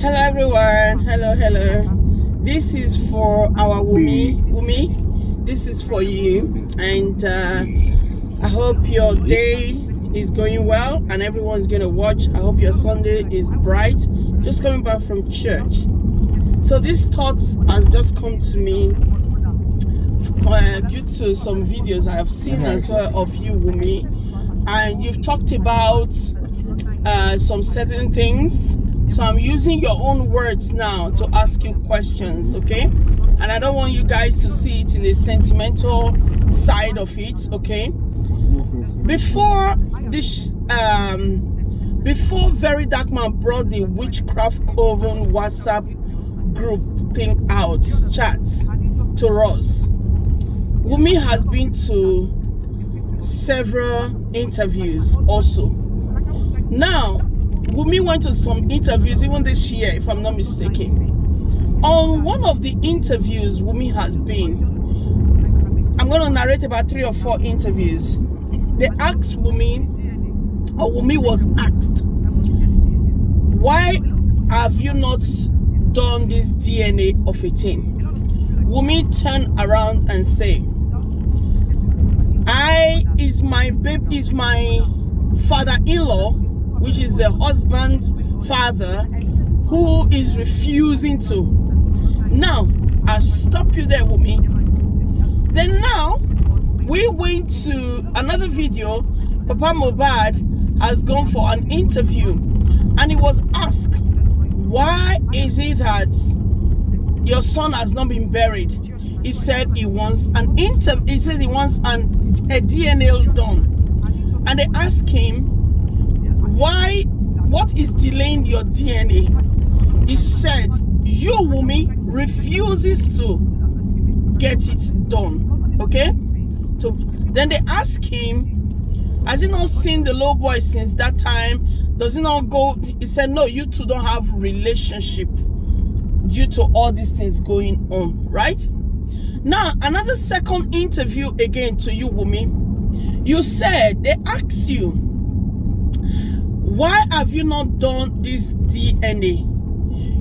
Hello everyone. Hello. This is for our Wunmie. This is for you, and I hope your day is going well and everyone's gonna watch. I hope your Sunday is bright. Just coming back from church. So this thought has just come to me due to some videos I have seen as well of you, Wunmie, and you've talked about some certain things. So I'm using your own words now to ask you questions, okay? And I don't want you guys to see it in the sentimental side of it, okay? Before this, before Very Dark Man brought the Witchcraft Coven WhatsApp group thing out, chats to us, Wunmie has been to several interviews also. Now, Wunmie went to some interviews even this year, if I'm not mistaken. On one of the interviews Wunmie has been, I'm going to narrate about 3 or 4 interviews. They asked Wunmie, or Wunmie was asked, why have you not done this DNA of a thing? Wunmie turned around and said, is my father-in-law, which is the husband's father, who is refusing to. Now, I'll stop you there, Wunmie. Then now, we went to another video. Papa Mohbad has gone for an interview, and he was asked, why is it that your son has not been buried? He said he wants a DNA done. And they asked him, what is delaying your DNA? He said, you, Wunmie, refuses to get it done. Okay? So then they asked him, has he not seen the little boy since that time? Does he not go? He said, no, you two don't have relationship due to all these things going on, right? Now, another second interview again to you, Wunmie. You said, they asked you, why have you not done this DNA?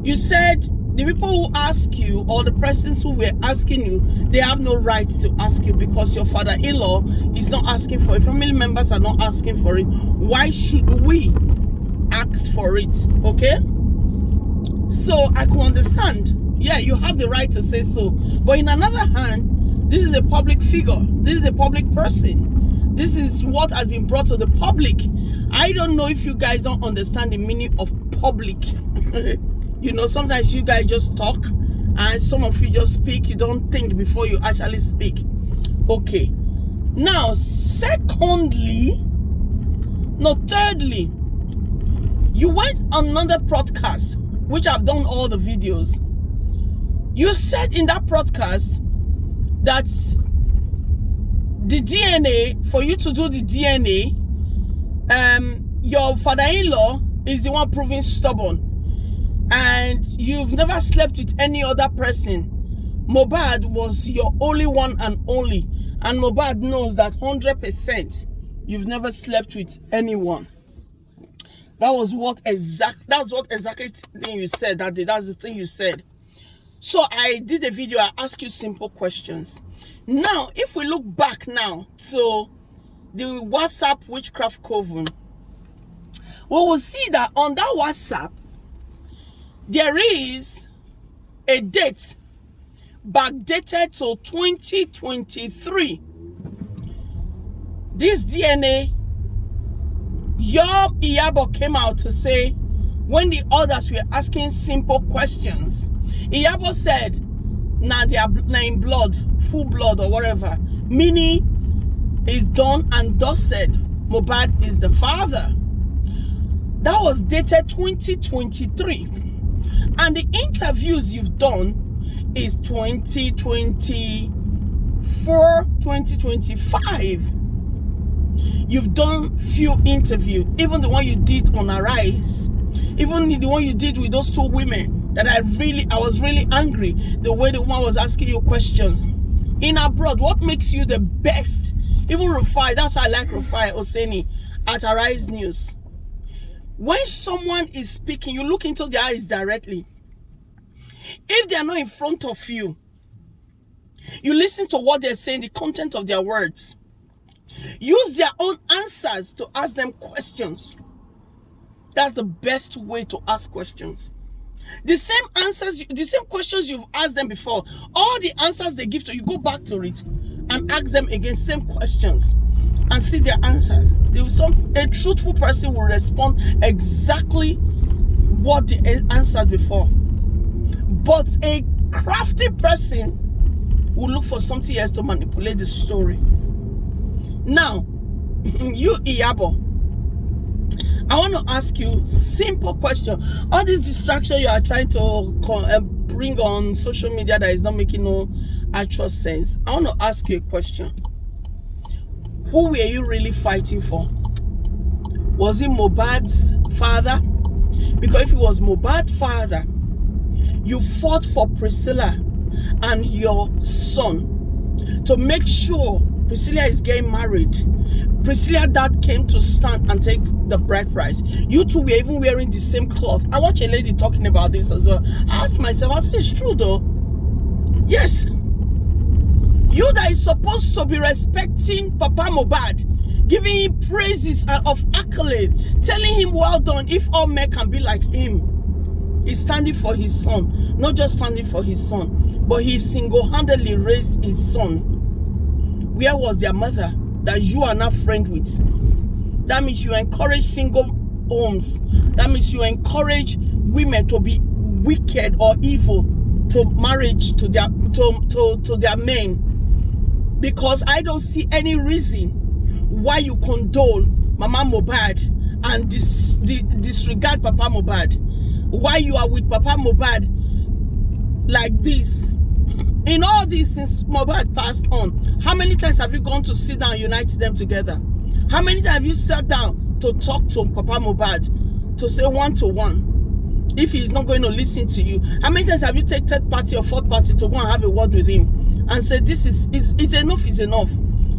You said the people who ask you, or the persons who were asking you, they have no right to ask you because your father-in-law is not asking for it. Family members are not asking for it. Why should we ask for it? Okay? So I can understand. Yeah, you have the right to say so. But in another hand, this is a public figure. This is a public person. This is what has been brought to the public. I don't know if you guys don't understand the meaning of public. You know, sometimes you guys just talk and some of you just speak. You don't think before you actually speak. Okay. Now, thirdly, you went on another broadcast, which I've done all the videos. You said in that broadcast that the DNA, for you to do the DNA, your father-in-law is the one proving stubborn. And you've never slept with any other person. Mohbad was your only one and only. And Mohbad knows that 100% you've never slept with anyone. That's what exactly thing you said that day. That's the thing you said. So I did a video. I asked you simple questions. Now, if we look back now to the WhatsApp Witchcraft Coven, we will see that on that WhatsApp, there is a date backdated to 2023. This DNA, Wunmie Iyabo came out to say, when the others were asking simple questions, Iyabo said, nah, they are in blood, full blood or whatever. Meaning, is done and dusted. Mohbad is the father. That was dated 2023. And the interviews you've done is 2024, 2025. You've done few interviews. Even the one you did on Arise. Even the one you did with those 2 women. That I was really angry. The way the woman was asking you questions. In abroad, what makes you the best? Even Rufai, that's why I like Rufai Oseni at Arise News. When someone is speaking, you look into their eyes directly. If they are not in front of you, you listen to what they're saying, the content of their words. Use their own answers to ask them questions. That's the best way to ask questions. The same answers, the same questions you've asked them before, all the answers they give to you, go back to it and ask them again, same questions, and see their answers. A truthful person will respond exactly what they answered before. But a crafty person will look for something else to manipulate the story. Now, you Iyabo, I want to ask you simple question. All this distraction you are trying to bring on social media that is not making no actual sense. I want to ask you a question. Who were you really fighting for? Was it Mohbad's father? Because if it was Mohbad's father, you fought for Priscilla and your son to make sure Priscilla is getting married. Priscilla's dad came to stand and take the bride price. You two were even wearing the same cloth. I watched a lady talking about this as well. I asked myself, I said, it's true though. Yes. You that is supposed to be respecting Papa Mohbad, giving him praises of accolade, telling him well done, if all men can be like him. He's standing for his son. Not just standing for his son, but he single-handedly raised his son. Where was their mother that you are not friend with? That means you encourage single homes. That means you encourage women to be wicked or evil to marriage to their men. Because I don't see any reason why you condone Mama Mohbad and disregard Papa Mohbad. Why you are with Papa Mohbad like this. In all this, since Mohbad passed on, how many times have you gone to sit down and unite them together? How many times have you sat down to talk to Papa Mohbad, to say one-to-one, if he's not going to listen to you? How many times have you taken third party or fourth party to go and have a word with him and say, this is enough is enough.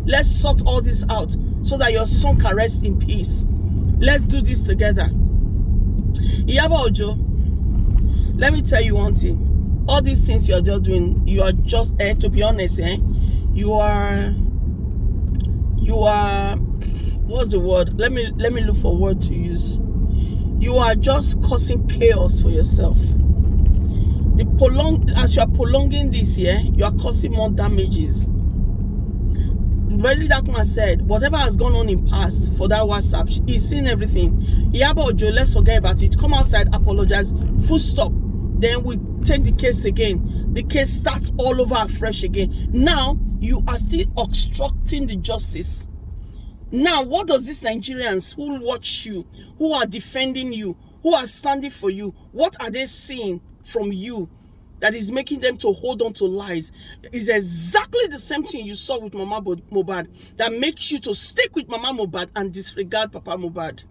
Let's sort all this out so that your son can rest in peace. Let's do this together. Iyabo Ojo, let me tell you one thing. All these things you are just doing, you are just, to be honest, you are, what's the word? Let me look for a word to use. You are just causing chaos for yourself. As you are prolonging this, you are causing more damages. Really, that man said, whatever has gone on in past for that WhatsApp, he's seen everything. Iyabo Ojo, let's forget about it. Come outside, apologize, full stop. Then we take the case again. The case starts all over afresh again. Now, you are still obstructing the justice. Now, what does these Nigerians who watch you, who are defending you, who are standing for you, what are they seeing from you that is making them to hold on to lies? It's exactly the same thing you saw with Mama Mohbad that makes you to stick with Mama Mohbad and disregard Papa Mohbad.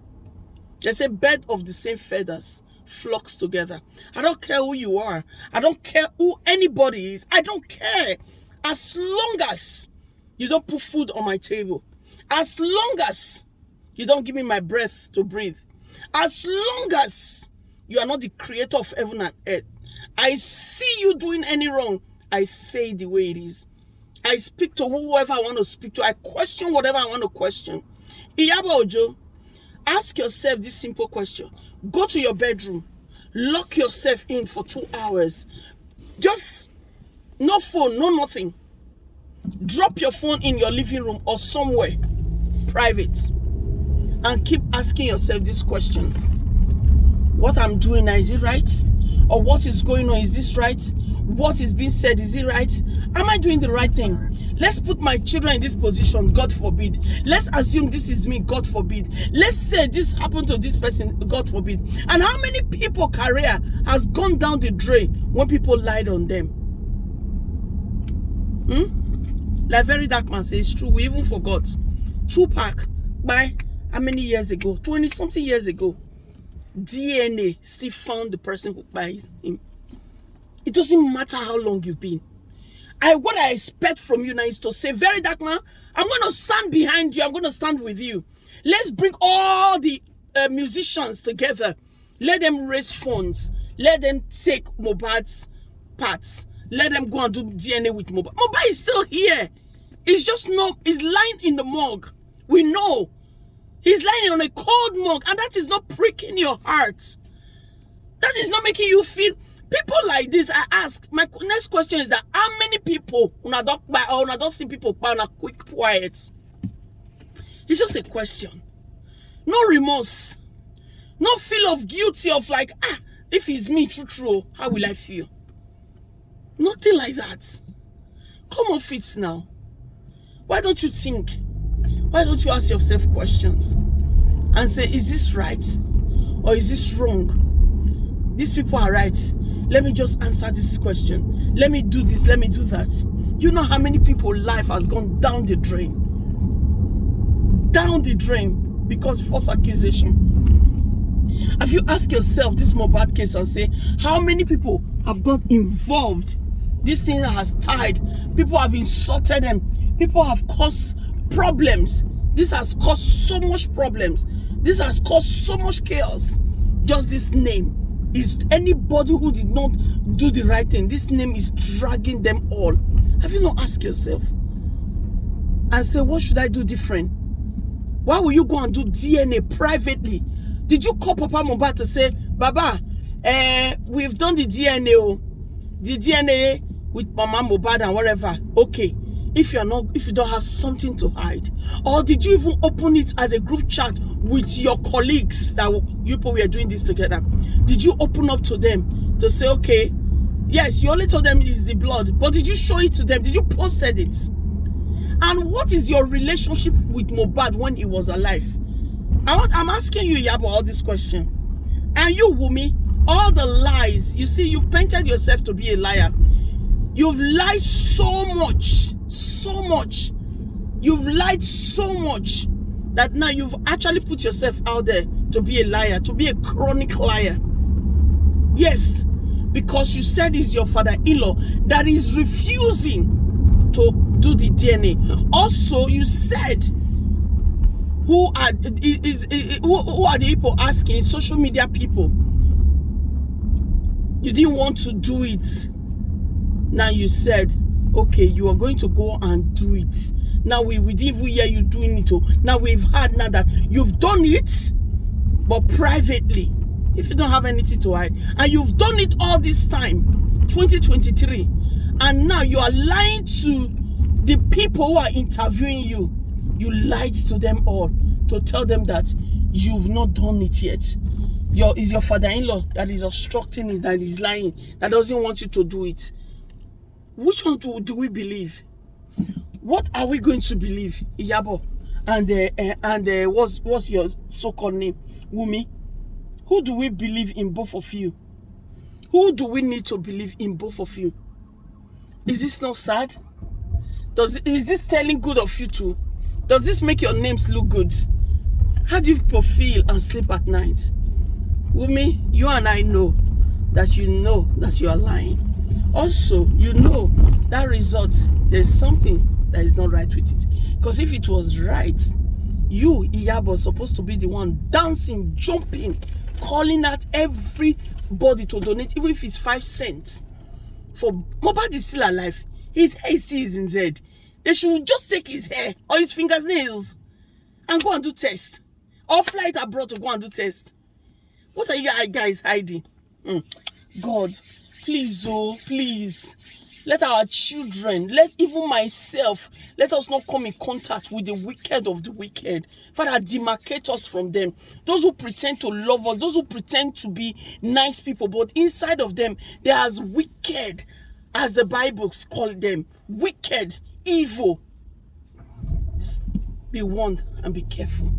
They say bird of the same feathers flocks together. I don't care who you are. I don't care who anybody is. I don't care. As long as you don't put food on my table. As long as you don't give me my breath to breathe. As long as you are not the creator of heaven and earth. I see you doing any wrong. I say the way it is. I speak to whoever I want to speak to. I question whatever I want to question. Iyabo Ojo, ask yourself this simple question. Go to your bedroom. Lock yourself in for 2 hours. Just no phone, no nothing. Drop your phone in your living room or somewhere private. And keep asking yourself these questions. What I'm doing now, is it right? Or what is going on, is this right? What is being said, is it right? Am I doing the right thing? Let's put my children in this position, God forbid. Let's assume this is me, God forbid. Let's say this happened to this person, God forbid. And how many people's career has gone down the drain when people lied on them? Like very dark man says, it's true, we even forgot. Tupac, by how many years ago? 20-something years ago. DNA still found the person who by him. It doesn't matter how long you've been. What I expect from you now is to say, very dark man, I'm going to stand behind you. I'm going to stand with you. Let's bring all the musicians together. Let them raise funds. Let them take Mohbad's parts. Let them go and do DNA with Mohbad. Mohbad is still here. He's just not, he's lying in the morgue. We know. He's lying on a cold morgue, and that is not pricking your heart. That is not making you feel. People like this, I ask, my next question is that how many people, una don't see people on a quick quiet? It's just a question. No remorse. No feel of guilty of like, if it's me, true, how will I feel? Nothing like that. Come off it now. Why don't you think? Why don't you ask yourself questions and say, is this right or is this wrong? These people are right. Let me just answer this question. Let me do this. Let me do that. You know how many people's life has gone down the drain? Down the drain because false accusation. Have you asked yourself this Mohbad case and say, how many people have got involved? This thing has tied. People have insulted them. People have caused problems. This has caused so much problems. This has caused so much chaos. Just this name is anybody who did not do the right thing. This name is dragging them all. Have you not asked yourself and say, what should I do different? Why will you go and do DNA privately? Did you call Papa Mohbad to say, Baba, we've done the DNA, the DNA with Mama Mohbad and whatever. Okay, if you don't have something to hide, or did you even open it as a group chat with your colleagues that you people were doing this together? Did you open up to them to say, okay, yes, you only told them it's the blood, but did you show it to them? Did you posted it? And what is your relationship with Mohbad when he was alive? I'm asking you, Iyabo, all this question. And you, Wunmie, all the lies. You see, you've painted yourself to be a liar. You've lied so much. You've lied so much that now you've actually put yourself out there to be a liar, to be a chronic liar. Yes, because you said it's your father-in-law that is refusing to do the DNA. Also, you said, who are the people asking? Social media people. You didn't want to do it. Now you said, okay, you are going to go and do it. Now we didn't even hear you doing it. Now we've heard now that you've done it, but privately. If you don't have anything to hide, and you've done it all this time, 2023, and now you are lying to the people who are interviewing you. You lied to them all to tell them that you've not done it yet. It's your father-in-law that is obstructing it, that is lying, that doesn't want you to do it. Which one do we believe? What are we going to believe, Iyabo? And what's your so-called name, Wunmie? Who do we believe in, both of you? Who do we need to believe in, both of you? Is this not sad? Is this telling good of you too? Does this make your names look good? How do you people feel and sleep at night? Wunmie, you and I know that you are lying. Also, you know that result, there's something that is not right with it. Because if it was right, you, Iyabo, are supposed to be the one dancing, jumping, calling out everybody to donate, even if it's 5 cents. For Mohbad is still alive. His hair still is in his head. They should just take his hair or his fingernails and go and do test. Or fly it abroad to go and do test. What are you guys hiding? God, please, please. Let our children, let even myself, let us not come in contact with the wicked of the wicked. Father, demarcate us from them. Those who pretend to love us, those who pretend to be nice people, but inside of them, they are as wicked as the Bible calls them. Wicked, evil. Be warned and be careful.